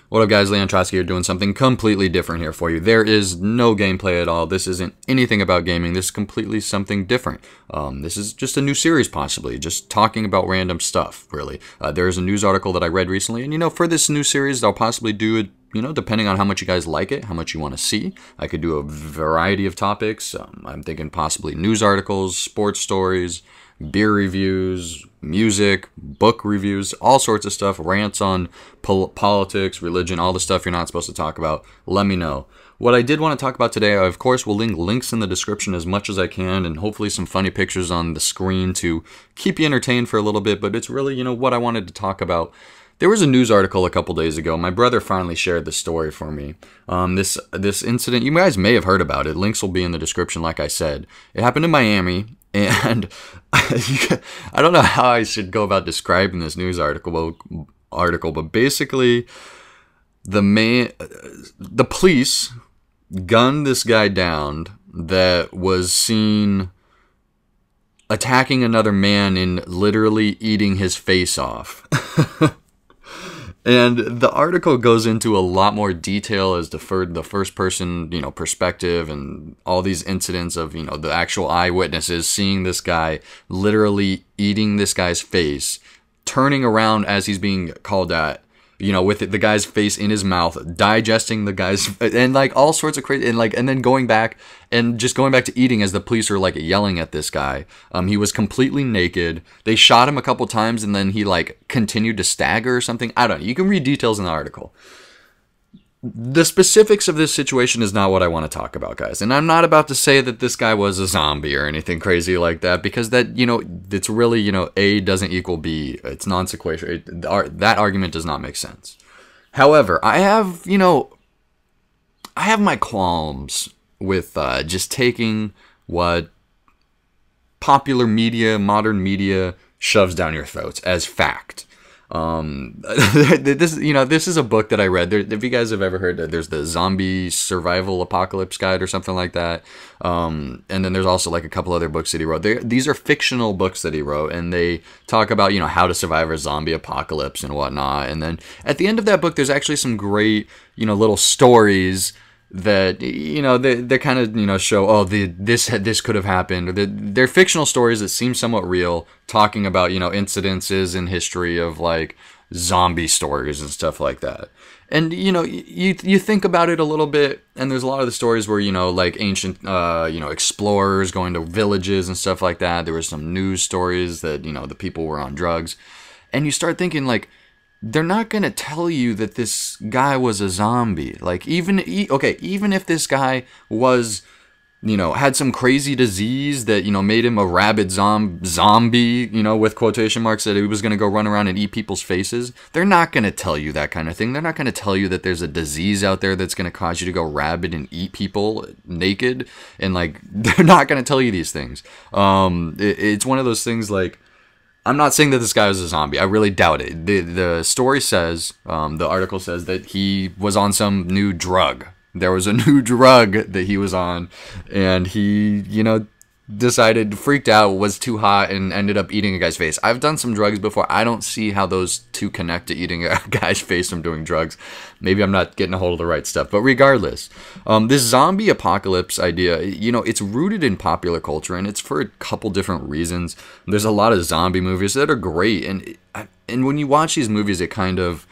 What up, guys? Leon Trotsky here, doing something completely different here for you. There is no gameplay at all. This isn't anything about gaming. This is completely something different. This is just a new series, possibly, just talking about random stuff, really. There is a news article that I read recently, and, for this new series, I'll possibly do it, depending on how much you guys like it, how much you want to see. I could do a variety of topics. I'm thinking possibly news articles, sports stories, beer reviews, music, book reviews, all sorts of stuff, rants on politics, religion, all the stuff you're not supposed to talk about. Let me know. What I did want to talk about today, I, of course, will link links in the description as much as I can, and hopefully some funny pictures on the screen to keep you entertained for a little bit, but it's really, what I wanted to talk about. There was a news article a couple days ago. My brother finally shared the story for me. This incident, you guys may have heard about it. Links will be in the description, like I said. It happened in Miami, and I don't know how I should go about describing this news article, but basically, the police gunned this guy down that was seen attacking another man and literally eating his face off. And the article goes into a lot more detail as to the first person, perspective and all these incidents of, the actual eyewitnesses seeing this guy literally eating this guy's face, turning around as he's being called at, with the guy's face in his mouth, digesting the guy's, and like all sorts of crazy, and then going back to eating as the police are like yelling at this guy. He was completely naked. They shot him a couple times and then he continued to stagger or something. I don't know. You can read details in the article. The specifics of this situation is not what I want to talk about, guys. And I'm not about to say that this guy was a zombie or anything crazy like that, because that, it's really, A doesn't equal B. It's non-sequitur. That argument does not make sense. However, I have my qualms with just taking what popular media, modern media shoves down your throats as fact. This is a book that I read. If you guys have ever heard that, there's the Zombie Survival Apocalypse Guide or something like that. And then there's also a couple other books that he wrote. These are fictional books that he wrote, and they talk about, how to survive a zombie apocalypse and whatnot. And then at the end of that book, there's actually some great, little stories that they kind of show, this could have happened. They're fictional stories that seem somewhat real, talking about incidences in history of zombie stories and stuff like that. And you think about it a little bit, and there's a lot of the stories where ancient explorers going to villages and stuff like that. There were some news stories that the people were on drugs, and you start thinking they're not going to tell you that this guy was a zombie. Even if this guy was, had some crazy disease that, made him a rabid zombie, with quotation marks, that he was going to go run around and eat people's faces. They're not going to tell you that kind of thing. They're not going to tell you that there's a disease out there that's going to cause you to go rabid and eat people naked. And, they're not going to tell you these things. It's one of those things, I'm not saying that this guy was a zombie. I really doubt it. The story says, the article says that he was on some new drug. There was a new drug that he was on, and he, decided, freaked out, was too hot, and ended up eating a guy's face. I've done some drugs before. I don't see how those two connect to eating a guy's face from doing drugs. Maybe I'm not getting a hold of the right stuff. But regardless, this zombie apocalypse idea, it's rooted in popular culture, and it's for a couple different reasons. There's a lot of zombie movies that are great, and when you watch these movies, it kind of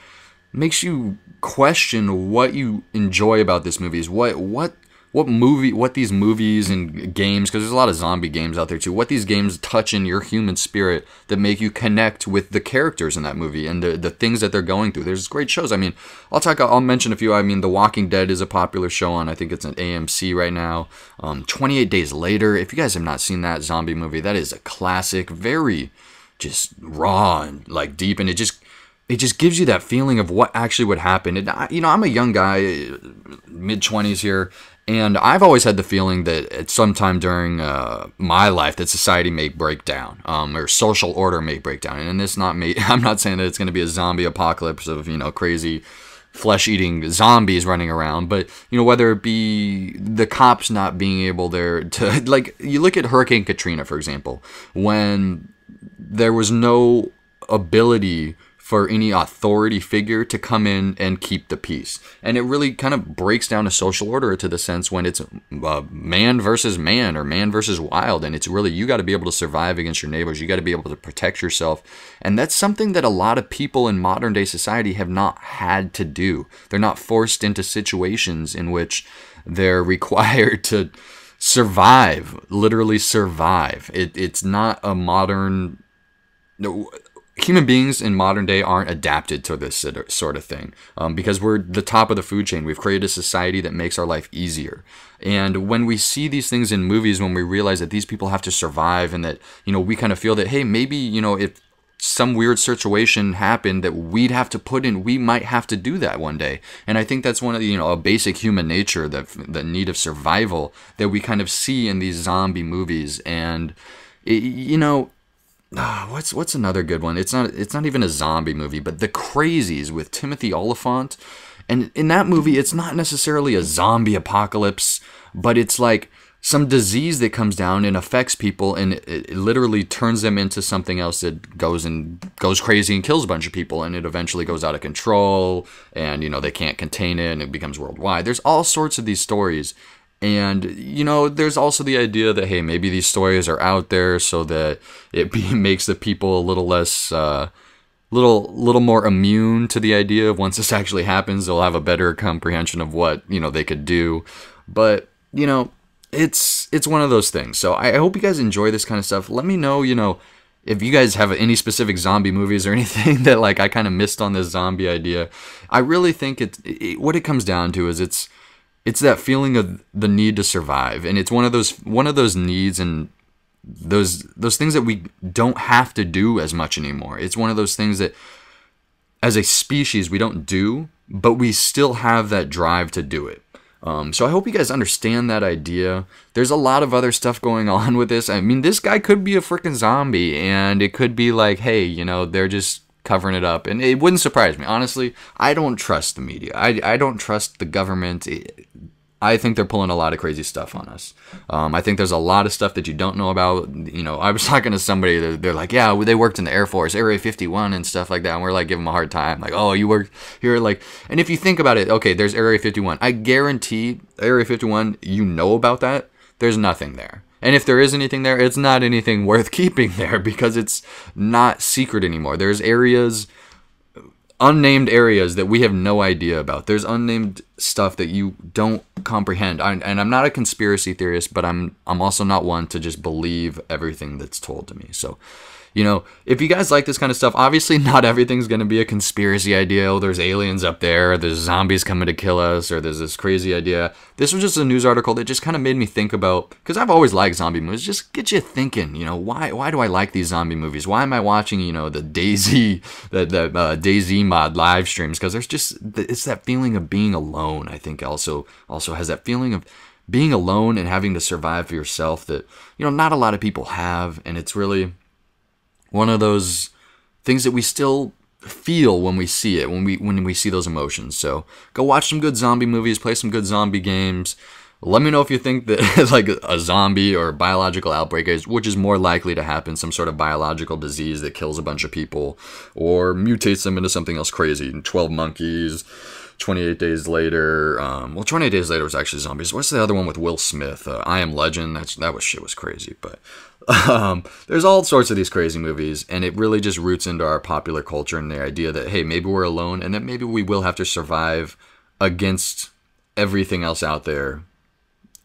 makes you question what you enjoy about this movies. What these movies and games, because there's a lot of zombie games out there too, what these games touch in your human spirit that make you connect with the characters in that movie and the things that they're going through. There's great shows. I'll mention a few. The Walking Dead is a popular show on, I think it's an AMC right now. 28 Days Later, if you guys have not seen that zombie movie, that is a classic, very just raw and deep, and it just gives you that feeling of what actually would happen. And, I'm a young guy, mid-20s here, and I've always had the feeling that at some time during my life that society may break down, or social order may break down. And I'm not saying that it's going to be a zombie apocalypse of, crazy flesh-eating zombies running around, but, whether it be the cops not being able there to, you look at Hurricane Katrina, for example, when there was no ability for any authority figure to come in and keep the peace. And it really kind of breaks down a social order to the sense when it's man versus man or man versus wild. And it's really, you got to be able to survive against your neighbors. You got to be able to protect yourself. And that's something that a lot of people in modern day society have not had to do. They're not forced into situations in which they're required to survive, literally survive. It's not a modern... No, human beings in modern day aren't adapted to this sort of thing because we're the top of the food chain. We've created a society that makes our life easier. And when we see these things in movies, when we realize that these people have to survive and that, you know, we kind of feel that, hey, maybe, you know, if some weird situation happened that we'd have to put in, we might have to do that one day. And I think that's one of the, you know, a basic human nature, the need of survival that we kind of see in these zombie movies. And, you know, what's another good one? It's not even a zombie movie, but The Crazies with Timothy Olyphant. And in that movie, it's not necessarily a zombie apocalypse, but it's like some disease that comes down and affects people, and it literally turns them into something else that goes crazy and kills a bunch of people, and it eventually goes out of control, and, you know, they can't contain it, and it becomes worldwide. There's all sorts of these stories. And, you know, there's also the idea that, hey, maybe these stories are out there so that it makes the people a little less, little more immune to the idea of once this actually happens, they'll have a better comprehension of what, you know, they could do. But, you know, it's one of those things. So I hope you guys enjoy this kind of stuff. Let me know, you know, if you guys have any specific zombie movies or anything that, like, I kind of missed on this zombie idea. I really think what it comes down to is it's that feeling of the need to survive, and it's one of those needs and those things that we don't have to do as much anymore. It's one of those things that as a species we don't do, but we still have that drive to do it. So I hope you guys understand that idea. There's a lot of other stuff going on with this. I mean, this guy could be a freaking zombie, and it could be like, hey, you know, they're just covering it up, and it wouldn't surprise me. Honestly, I don't trust the media. I don't trust the government. I think they're pulling a lot of crazy stuff on us. I think there's a lot of stuff that you don't know about. You know, I was talking to somebody, they're like, yeah, they worked in the Air Force, Area 51 and stuff like that, and we're like giving them a hard time. Like, oh, you worked here? Like, and if you think about it, okay, there's Area 51. I guarantee Area 51, you know about that. There's nothing there. And if there is anything there, it's not anything worth keeping there because it's not secret anymore. There's areas, unnamed areas that we have no idea about. There's unnamed stuff that you don't comprehend. And I'm not a conspiracy theorist, but I'm also not one to just believe everything that's told to me. So, you know, if you guys like this kind of stuff, obviously not everything's going to be a conspiracy idea. Oh, there's aliens up there, there's zombies coming to kill us, or there's this crazy idea. This was just a news article that just kind of made me think about, because I've always liked zombie movies, just get you thinking, you know, why do I like these zombie movies? Why am I watching, you know, the DayZ mod live streams? Because there's just, it's that feeling of being alone, I think also has that feeling of being alone and having to survive for yourself that, you know, not a lot of people have, and it's really one of those things that we still feel when we see it, when we see those emotions. So go watch some good zombie movies, play some good zombie games. Let me know if you think that like a zombie or biological outbreak is, which is more likely to happen, some sort of biological disease that kills a bunch of people or mutates them into something else crazy. 12 Monkeys, 28 Days Later. 28 Days Later was actually zombies. What's the other one with Will Smith? I Am Legend. Shit was crazy, but there's all sorts of these crazy movies, and it really just roots into our popular culture and the idea that, hey, maybe we're alone and that maybe we will have to survive against everything else out there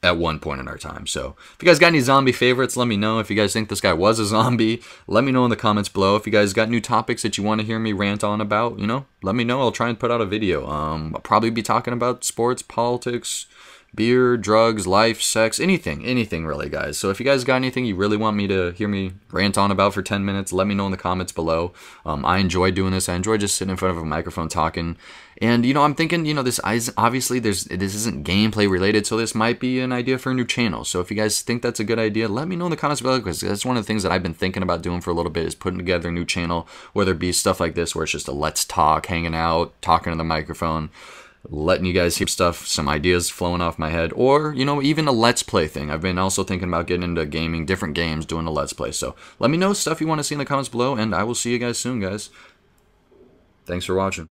at one point in our time. So if you guys got any zombie favorites, let me know. If you guys think this guy was a zombie, let me know in the comments below. If you guys got new topics that you want to hear me rant on about, you know, let me know. I'll try and put out a video. I'll probably be talking about sports, politics, beer, drugs, life, sex, anything really, guys. So if you guys got anything you really want me to hear me rant on about for 10 minutes, let me know in the comments below. I enjoy doing this. I enjoy just sitting in front of a microphone talking. And, you know, I'm thinking, you know, this obviously this isn't gameplay related, so this might be an idea for a new channel. So if you guys think that's a good idea, let me know in the comments below, because that's one of the things that I've been thinking about doing for a little bit, is putting together a new channel, whether it be stuff like this where it's just a let's talk, hanging out, talking to the microphone, letting you guys hear stuff, some ideas flowing off my head, or, you know, even a let's play thing. I've been also thinking about getting into gaming, different games, doing a let's play. So let me know stuff you want to see in the comments below, and I will see you guys soon, guys. Thanks for watching.